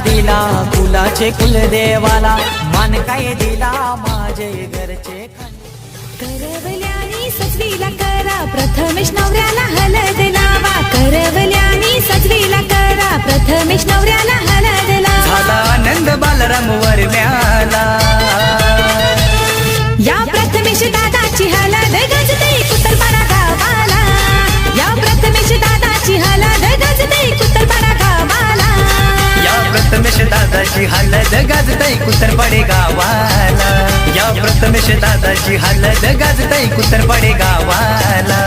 दिला कुलाचे कुलदेवाला, मान काय दिला माझे घरचे करवल्यानी सजवीला करा प्रथमेश नवऱ्याला हळद लावा, करवल्यानी सजवीला करा प्रथमेश नवऱ्याला हळद लावा. झाला आनंद बालराम वर म्याला, या प्रथमेश दादाची हळद गजते कुतरपाडा गावाला, या प्रथमेश दादाची हळद गजते कुतरपाडा गावाला, या प्रथमेश दादाची हळद गाजतई कुतरपडे गावाला, या प्रथमेश दादाची हळद गाजतई कुतरपडे गावाला.